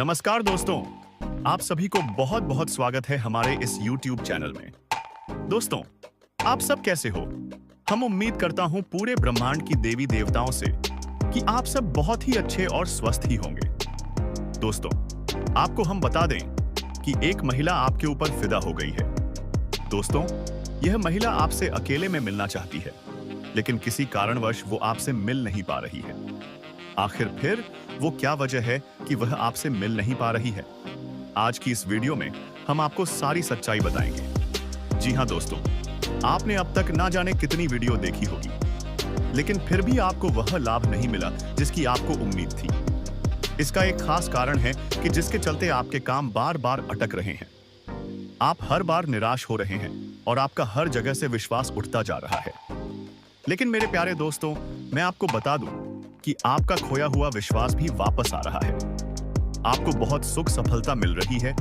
नमस्कार दोस्तों, आप सभी को बहुत बहुत स्वागत है हमारे इस YouTube चैनल में। दोस्तों, आप सब कैसे हो? हम उम्मीद करता हूं पूरे ब्रह्मांड की देवी देवताओं से कि आप सब बहुत ही अच्छे और स्वस्थ ही होंगे। दोस्तों, आपको हम बता दें कि एक महिला आपके ऊपर फिदा हो गई है। दोस्तों, यह महिला आपसे अकेले में मिलना चाहती है, लेकिन किसी कारणवश वो आपसे मिल नहीं पा रही है। आखिर फिर वो क्या वजह है कि वह आपसे मिल नहीं पा रही है? आज की इस वीडियो में हम आपको सारी सच्चाई बताएंगे। जी हाँ दोस्तों, आपने अब तक ना जाने कितनी वीडियो देखी होगी, लेकिन फिर भी आपको वह लाभ नहीं मिला जिसकी आपको उम्मीद थी। इसका एक खास कारण है कि जिसके चलते आपके काम बार बार अटक रहे हैं। आप हर बार निराश हो रहे हैं और आपका हर जगह से विश्वास उठता जा रहा है। लेकिन मेरे प्यारे दोस्तों, मैं आपको बता दूं कि आपका खोया हुआ विश्वास भी वापस आ रहा है। आपको बहुत सुख सफलता मिल रही है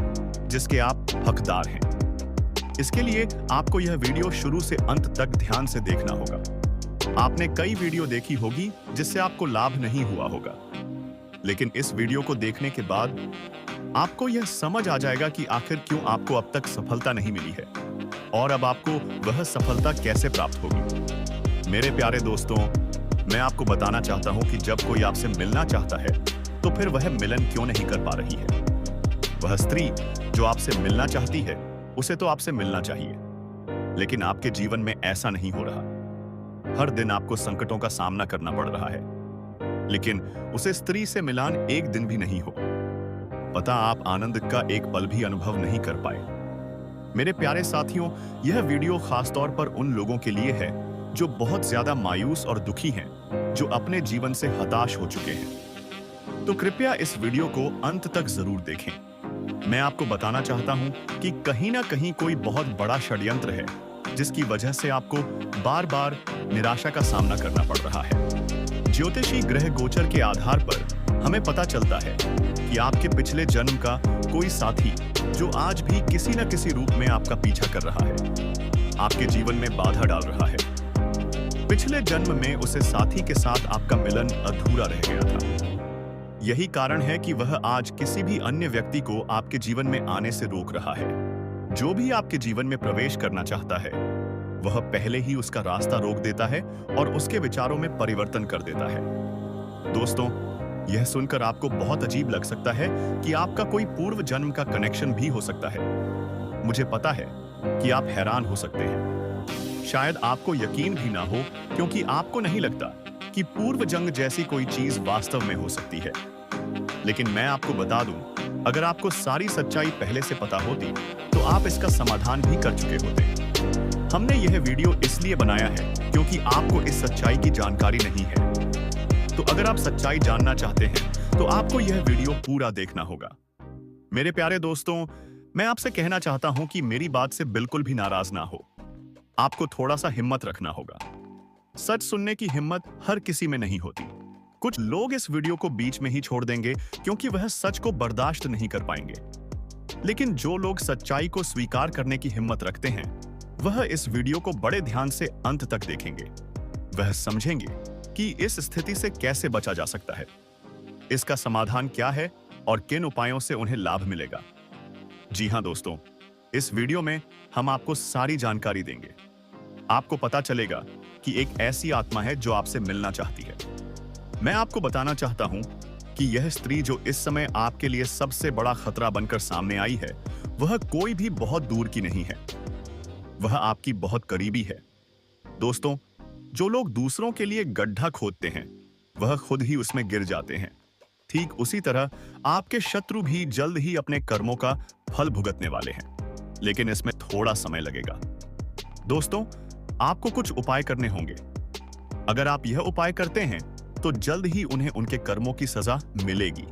जिसके आप हकदार हैं। इसके लिए आपको यह वीडियो शुरू से अंत तक ध्यान से देखना होगा। आपने कई वीडियो देखी होगी जिससे आपको लाभ नहीं हुआ होगा, लेकिन इस वीडियो को देखने के बाद आपको यह समझ आ जाएगा कि आखिर क्यों आपको अब तक सफलता नहीं मिली है और अब आपको वह सफलता कैसे प्राप्त होगी। मेरे प्यारे दोस्तों, मैं आपको बताना चाहता हूं कि जब कोई आपसे मिलना चाहता है तो फिर वह मिलन क्यों नहीं कर पा रही है। वह स्त्री जो आपसे मिलना चाहती है उसे तो आपसे मिलना चाहिए, लेकिन आपके जीवन में ऐसा नहीं हो रहा। हर दिन आपको संकटों का सामना करना पड़ रहा है, लेकिन उसे स्त्री से मिलान एक दिन भी नहीं हो। पता आप आनंद का एक पल भी अनुभव नहीं कर पाए। मेरे प्यारे साथियों, यह वीडियो खासतौर पर उन लोगों के लिए है जो बहुत ज्यादा मायूस और दुखी हैं, जो अपने जीवन से हताश हो चुके हैं। तो कृपया इस वीडियो को अंत तक जरूर देखें। मैं आपको बताना चाहता हूं कि कहीं ना कहीं कोई बहुत बड़ा षड्यंत्र है जिसकी वजह से आपको बार बार निराशा का सामना करना पड़ रहा है। ज्योतिषी ग्रह गोचर के आधार पर हमें पता चलता है कि आपके पिछले जन्म का कोई साथी जो आज भी किसी न किसी रूप में आपका पीछा कर रहा है, आपके जीवन में बाधा डाल रहा है। पिछले जन्म में उसे साथी के साथ आपका मिलन अधूरा रह गया था। यही कारण है कि वह आज किसी भी अन्य व्यक्ति को आपके जीवन में आने से रोक रहा है। जो भी आपके जीवन में प्रवेश करना चाहता है, वह पहले ही उसका रास्ता रोक देता है और उसके विचारों में परिवर्तन कर देता है। दोस्तों, यह सुनकर आपको बहुत अजीब लग सकता है कि आपका कोई पूर्व जन्म का कनेक्शन भी हो सकता है। मुझे पता है कि आप हैरान हो सकते हैं। शायद आपको यकीन भी ना हो, क्योंकि आपको नहीं लगता कि पूर्व जन्म जैसी कोई चीज वास्तव में हो सकती है। लेकिन मैं आपको बता दूं, अगर आपको सारी सच्चाई पहले से पता होती तो आप इसका समाधान भी कर चुके होते। हमने यह वीडियो इसलिए बनाया है क्योंकि आपको इस सच्चाई की जानकारी नहीं है। तो अगर आप सच्चाई जानना चाहते हैं तो आपको यह वीडियो पूरा देखना होगा। मेरे प्यारे दोस्तों, मैं आपसे कहना चाहता हूं कि मेरी बात से बिल्कुल भी नाराज ना हो। आपको थोड़ा सा हिम्मत रखना होगा। सच सुनने की हिम्मत हर किसी में नहीं होती। कुछ लोग इस वीडियो को बीच में ही छोड़ देंगे क्योंकि वह सच को बर्दाश्त नहीं कर पाएंगे। लेकिन जो लोग सच्चाई को स्वीकार करने की हिम्मत रखते हैं, वह इस वीडियो को बड़े ध्यान से अंत तक देखेंगे। वह समझेंगे कि इस स्थिति से कैसे बचा जा सकता है, इसका समाधान क्या है और किन उपायों से उन्हें लाभ मिलेगा। जी हां दोस्तों, इस वीडियो में हम आपको सारी जानकारी देंगे। आपको पता चलेगा कि एक ऐसी आत्मा है जो आपसे मिलना चाहती है। मैं आपको बताना चाहता हूं कि यह स्त्री जो इस समय आपके लिए सबसे बड़ा खतरा बनकर सामने आई है, वह कोई भी बहुत दूर की नहीं है। वह आपकी बहुत करीबी है। दोस्तों, जो लोग दूसरों के लिए गड्ढा खोदते हैं, वह खुद ही उसमें गिर जाते हैं। ठीक उसी तरह आपके शत्रु भी जल्द ही अपने कर्मों का फल भुगतने वाले हैं, लेकिन इसमें थोड़ा समय लगेगा। दोस्तों, आपको कुछ उपाय करने होंगे। अगर आप यह उपाय करते हैं तो जल्द ही उन्हें उनके कर्मों की सजा मिलेगी,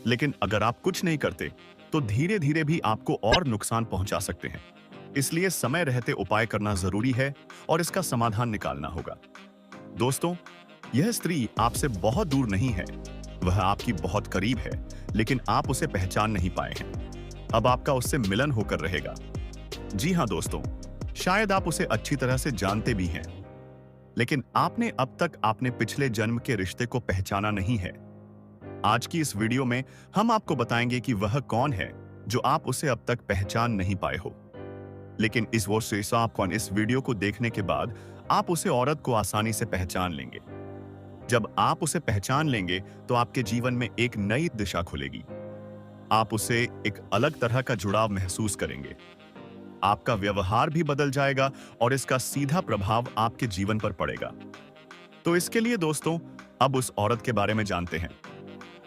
लेकिन अगर आप कुछ नहीं करते तो धीरे धीरे भी आपको और नुकसान पहुंचा सकते हैं। इसलिए समय रहते उपाय करना जरूरी है और इसका समाधान निकालना होगा। दोस्तों, यह स्त्री आपसे बहुत दूर नहीं है, वह आपकी बहुत करीब है, लेकिन आप उसे पहचान नहीं पाए हैं। अब आपका उससे मिलन होकर रहेगा। जी हां दोस्तों, शायद आप उसे अच्छी तरह से जानते भी हैं, लेकिन आपने अब तक अपने पिछले जन्म के रिश्ते को पहचाना नहीं है। आज की इस वीडियो में हम आपको बताएंगे कि वह कौन है जो आप उसे अब तक पहचान नहीं पाए हो। लेकिन इस वीडियो को देखने के बाद आप उसे औरत को आसानी से पहचान लेंगे। जब आप उसे पहचान लेंगे तो आपके जीवन में एक नई दिशा खुलेगी। आप उसे एक अलग तरह का जुड़ाव महसूस करेंगे। आपका व्यवहार भी बदल जाएगा और इसका सीधा प्रभाव आपके जीवन पर पड़ेगा। तो इसके लिए दोस्तों, अब उस औरत के बारे में जानते हैं,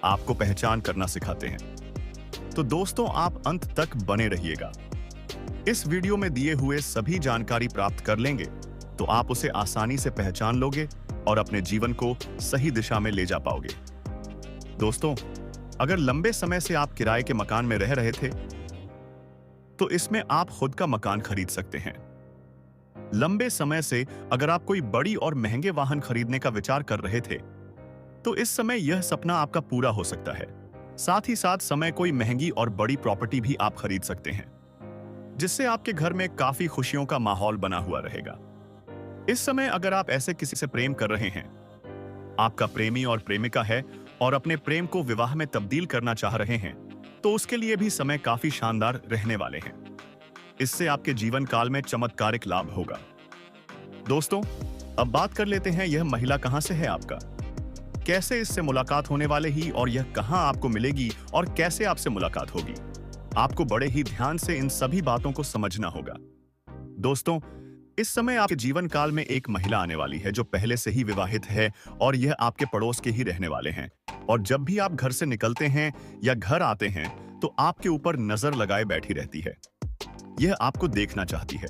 आपको पहचान करना सिखाते हैं। तो दोस्तों, आप अंत तक बने रहिएगा। इस वीडियो में दिए हुए सभी जानकारी प्राप्त कर लेंगे तो आप उसे आसानी से पहचान लोगे और अपने जीवन को सही दिशा में ले जा पाओगे। दोस्तों, अगर लंबे समय से आप किराए के मकान में रह रहे थे तो इसमें आप खुद का मकान खरीद सकते हैं। लंबे समय से अगर आप कोई बड़ी और महंगे वाहन खरीदने का विचार कर रहे थे तो इस समय यह सपना आपका पूरा हो सकता है। साथ ही साथ समय कोई महंगी और बड़ी प्रॉपर्टी भी आप खरीद सकते हैं जिससे आपके घर में काफी खुशियों का माहौल बना हुआ रहेगा। इस समय अगर आप ऐसे किसी से प्रेम कर रहे हैं, आपका प्रेमी और प्रेमिका है और अपने प्रेम को विवाह में तब्दील करना चाह रहे हैं, तो उसके लिए भी समय काफी शानदार रहने वाले हैं। इससे आपके जीवन काल में चमत्कारिक लाभ होगा। दोस्तों, अब बात कर लेते हैं यह महिला कहां से है आपका, कैसे इससे मुलाकात होने वाले ही और यह कहां आपको मिलेगी और कैसे आपसे मुलाकात होगी। आपको बड़े ही ध्यान से इन सभी बातों को समझना होगा। दोस्तों, इस समय आपके जीवन काल में एक महिला आने वाली है जो पहले से ही विवाहित है और यह आपके पड़ोस के ही रहने वाले हैं। और जब भी आप घर से निकलते हैं या घर आते हैं तो आपके ऊपर नजर लगाए बैठी रहती है। यह आपको देखना चाहती है।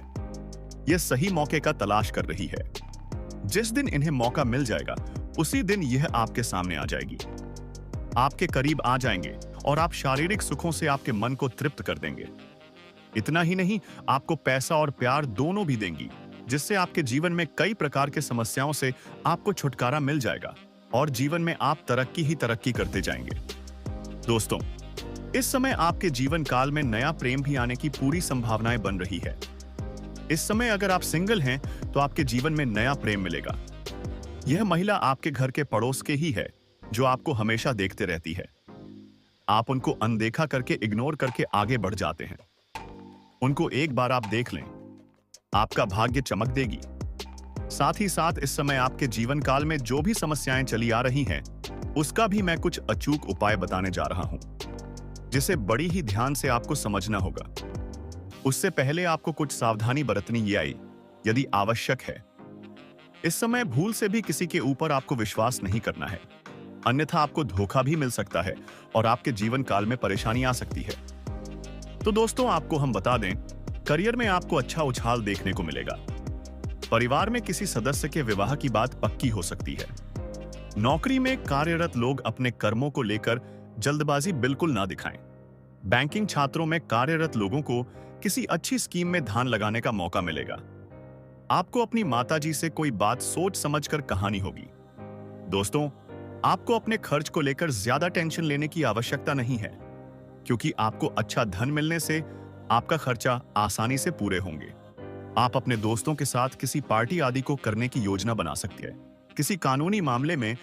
यह सही मौके का तलाश कर रही है। जिस दिन इन्हें मौका मिल जाएगा उसी दिन यह आपके सामने आ जाएगी, आपके करीब आ जाएंगे और आप शारीरिक सुखों से आपके मन को तृप्त कर देंगे। इतना ही नहीं, आपको पैसा और प्यार दोनों भी देंगी, जिससे आपके जीवन में कई प्रकार के समस्याओं से आपको छुटकारा मिल जाएगा और जीवन में आप तरक्की ही तरक्की करते जाएंगे। दोस्तों, इस समय आपके जीवन काल में नया प्रेम भी आने की पूरी संभावनाएं बन रही है। इस समय अगर आप सिंगल हैं तो आपके जीवन में नया प्रेम मिलेगा। यह महिला आपके घर के पड़ोस के ही है जो आपको हमेशा देखते रहती है। आप उनको अनदेखा करके, इग्नोर करके आगे बढ़ जाते हैं। उनको एक बार आप देख लें, आपका भाग्य चमक देगी। साथ ही साथ इस समय आपके जीवन काल में जो भी समस्याएं चली आ रही हैं, उसका भी मैं कुछ अचूक उपाय बताने जा रहा हूं, जिसे बड़ी ही ध्यान से आपको समझना होगा। उससे पहले आपको कुछ सावधानी बरतनी आई यदि आवश्यक है। इस समय भूल से भी किसी के ऊपर आपको विश्वास नहीं करना है, अन्यथा आपको धोखा भी मिल सकता है और आपके जीवन काल में परेशानी आ सकती है। तो दोस्तों, आपको हम बता दें, करियर में आपको अच्छा उछाल देखने को मिलेगा। परिवार में किसी सदस्य के विवाह की बात पक्की हो सकती है। नौकरी में कार्यरत लोग अपने कर्मों को लेकर जल्दबाजी बिल्कुल ना दिखाएं। बैंकिंग छात्रों में कार्यरत लोगों को किसी अच्छी स्कीम में ध्यान लगाने का मौका मिलेगा। आपको अपनी माताजी से कोई बात सोच समझकर कहानी होगी। दोस्तों, आपको अपने खर्च को लेकर ज्यादा टेंशन लेने की आवश्यकता नहीं है, क्योंकि आपको अच्छा धन मिलने से आपका खर्चा आसानी से पूरे होंगे। आप अपने दोस्तों के साथ किसी पार्टी आदि को करने की योजना बना सकते हैं। किसी कानूनी मामले में